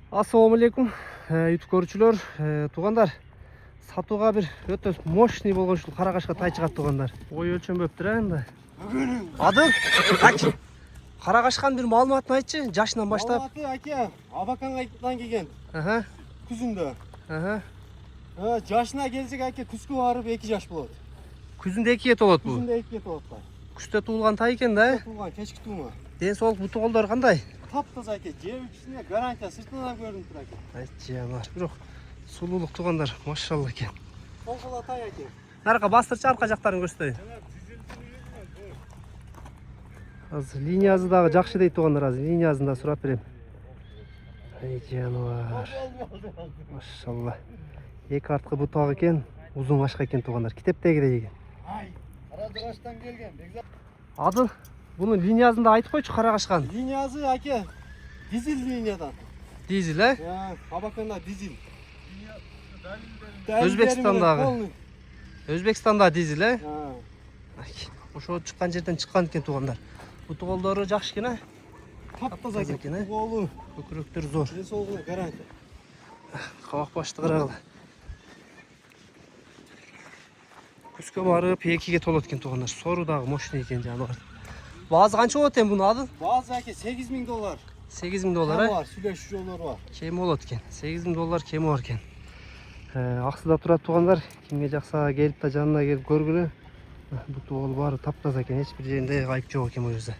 Assalamu alaikum. YouTube көрүүчүлөр, туугандар. Сатууга бир өтө мощный болгон ушул карагашка тай чыгат туугандар. Ой өлчөнбөптүр энди. Адыл, карагашканын бир маалыматын айтчы, жашынан баштап. Маалыматы аке, Абакандан келген. Күзүндө. Жашына келсек аке, күзгө барып 2 жаш болот. Күзүндө 2 ет болот бу. Күзүндө 2 ет болот. Күздө туулган тай экен да. Туулган, кечки туума. Ден соолук буту колдор кандай? Таптаза аке, жебичине гарантия сыртынан көрүнүп тур аке. Айтчанар, бирок сулуулук туугандар, машалла экен. Колгола тай аке. Нарка бастырчы арка жактарын көрсөтөйүн. Азыр линиясы дагы жакшы дейт туугандар, азыр линиясын да сурап берем. Ай жаныбар. Машалла. Эки арткы бутак экен, узун кашка экен туугандар. Китептегидей экен. Ай, Карадырашдан келген. Адыл, бунун линиясын да айтып койчу карагашкан. Линиясы аке, дизель линиядан. Дизель, Абаканда дизель. Өзбекстандагы. Өзбекстанда дизель, Ошо чыккан жерден чыккан экен туугандар. Буту колдору жакшы экен, Таптаза экен. Колу, көкүрөктөр зор. ден соолугуна гарантия. Кабак башты карагыла. Күзгө барып 2ге толот экен туугандар. Сору дагы мощный экен жаныбар. Баазы канча болот экен бунун Адыл? Баазы аке $8.000. $8.000, Бар, сүйлөшүү жолдору бар. Кеми болот экен. $8.000 кеми бар экен. Аксыда турат туугандар. Кимге жакса келип да жанына келип көргүлө. Буту кол баары таптаза экен. Эч бир жеринде айып жок экен бул жерде.